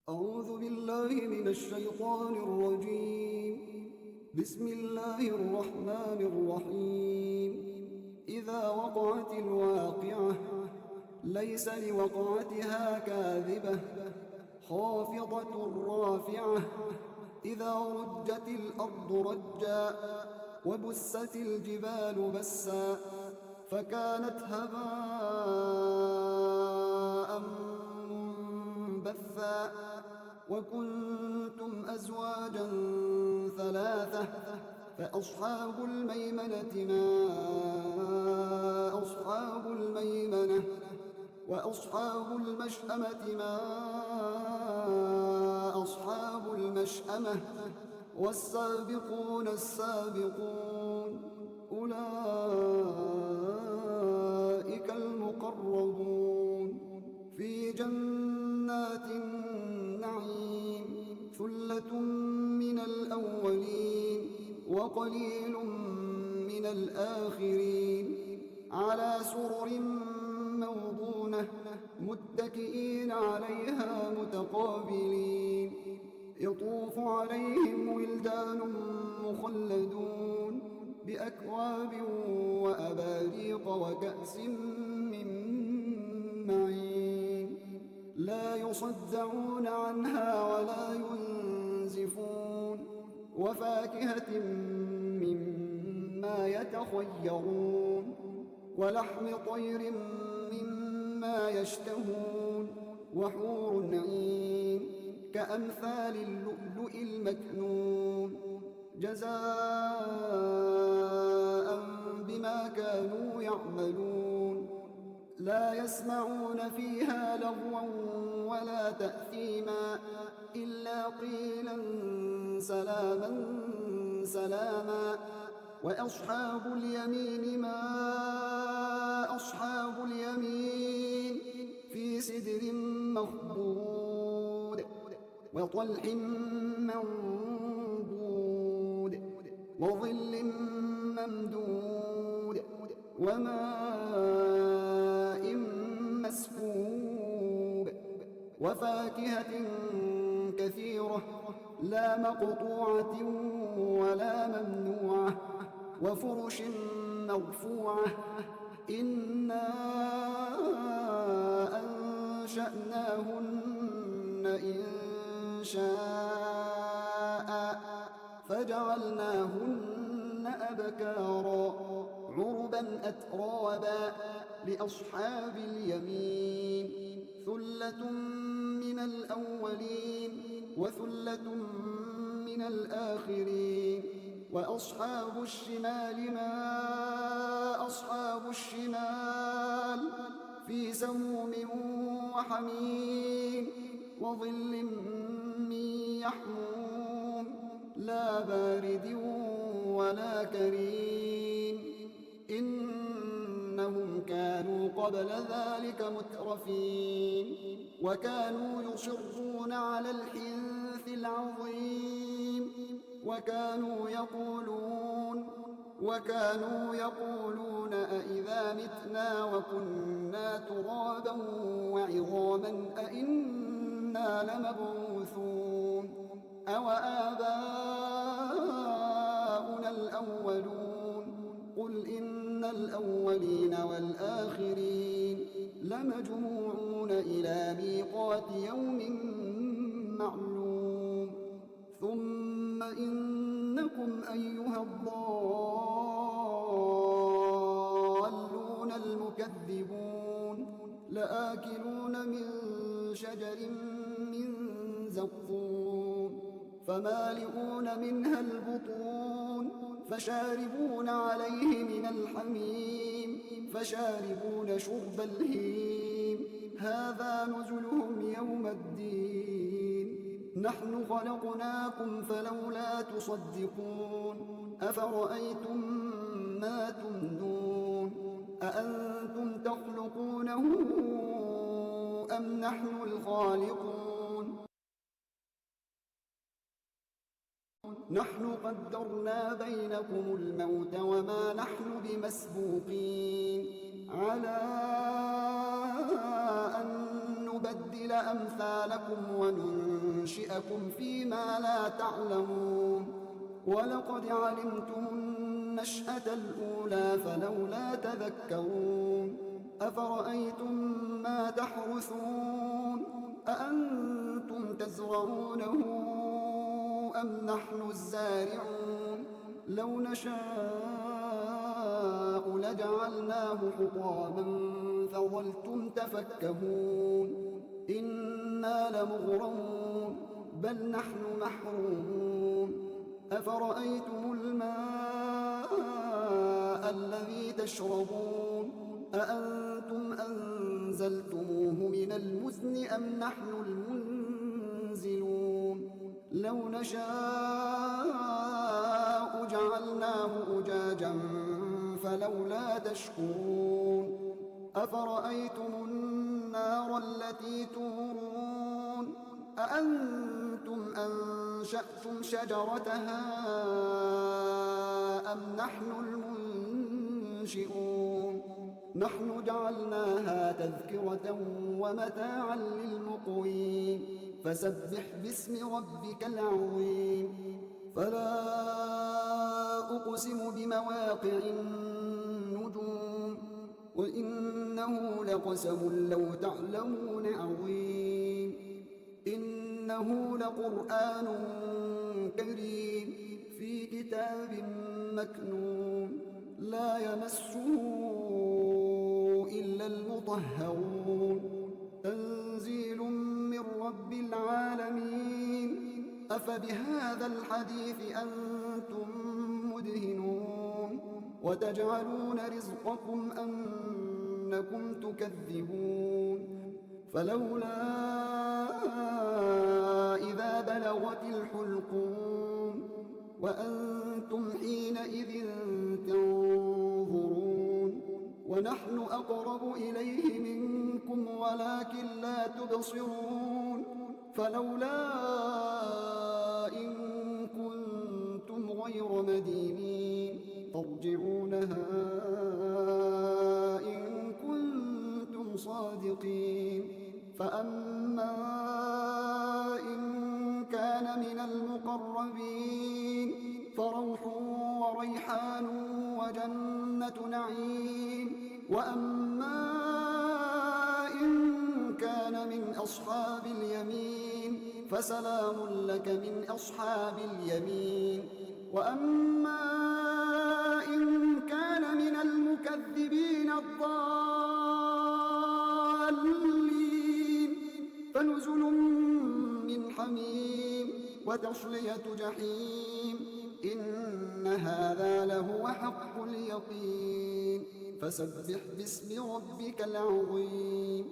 أعوذ بالله من الشيطان الرجيم. بسم الله الرحمن الرحيم. إذا وقعت الواقعة ليس لوقعتها كاذبة خافضة رافعة. إذا رجت الأرض رجا وبست الجبال بسا فكانت هباء منبثا وكنتم أزواجا ثلاثة فأصحاب الميمنة ما أصحاب الميمنة وأصحاب المشأمة ما أصحاب المشأمة والسابقون السابقون أولئك المقربون في جنات النعيم ثلة من الأولين وقليل من الآخرين على سرر موضونة متكئين عليها متقابلين يطوف عليهم ولدان مخلدون بأكواب وأباريق وكأس من معين لا يصدعون عنها ولا ينزفون وفاكهة مما يتخيرون ولحم طير مما يشتهون وحور عين كأمثال اللؤلؤ المكنون جزاء بما كانوا يعملون لا يسمعون فيها لغوا ولا تأثيما إلا قيلا سلاما سلاما وأصحاب اليمين ما أصحاب اليمين في سدر مخضود وطلح منضود وظل ممدود وماء مسكوب وفاكهة كثيرة لا مقطوعة ولا ممنوعة وفرش مرفوعة إنا أنشأناهن إن شاء فجعلناهن أبكارا عربا أترابا لأصحاب اليمين ثلة من الأولين وثلة من الآخرين وأصحاب الشمال ما أصحاب الشمال في سموم وحميم وظل من يحموم لا بارد ولا كريم إنهم كانوا قبل ذلك مترفين وكانوا يصرون على الحنث العظيم وكانوا يقولون أئذا متنا وكنا ترابا وعظاما أئنا لمبعوثون أو آباؤنا الأولون قل إن الأولين والآخرين لمجموعون إلى ميقات يوم معلوم ثم إنكم أيها الضالون المكذبون لآكلون من شجر من زقوم فمالئون منها البطون فشاربون عليه من الحميم فشاربون شرب الهيم هذا نزلهم يوم الدين نحن خلقناكم فلولا تصدقون أفرأيتم ما تمنون أأنتم تخلقونه أم نحن الخالقون نحن قدرنا بينكم الموت وما نحن بمسبوقين على أن نبدل أمثالكم وننشئكم لينشئكم فيما لا تعلمون ولقد علمتم النشأة الأولى فلولا تذكرون أفرأيتم ما تحرثون أأنتم تزرعونه أم نحن الزارعون لو نشاء لجعلناه حطاما فظلتم تفكهون إنا لمغرمون بل نحن محرومون أفرأيتم الماء الذي تشربون أأنتم أنزلتموه من المزن أم نحن المنزلون لو نشاء جعلناه أجاجا فلولا تشكرون أفرأيتم النار التي تورون أأنتم أنشأتم شجرتها أم نحن المنشئون نحن جعلناها تذكرة ومتاعا للمقوين فسبح باسم ربك العظيم فلا أقسم بمواقع النجوم وإنه لقسم لو تعلمون عظيم إنه لقرآن كريم في كتاب مكنون لا يمسه إلا المطهرون تنزيل من رب العالمين أفبهذا الحديث أنتم مدهنون وتجعلون رزقكم أنكم تكذبون فلولا إذا بلغت الحلقوم وأنتم حينئذ تنظرون ونحن أقرب إليه منكم ولكن لا تبصرون فلولا إن كنتم غير مدينين ترجعونها إن كنتم صادقين فأما إن كان من المقربين فروح وريحان وجنة نعيم وأما إن كان من أصحاب اليمين فسلام لك من أصحاب اليمين وأما إن كان من المكذبين الضالين فنزل من حميم وتصلية جحيم إن هذا لهو حق اليقين فسبح باسم ربك العظيم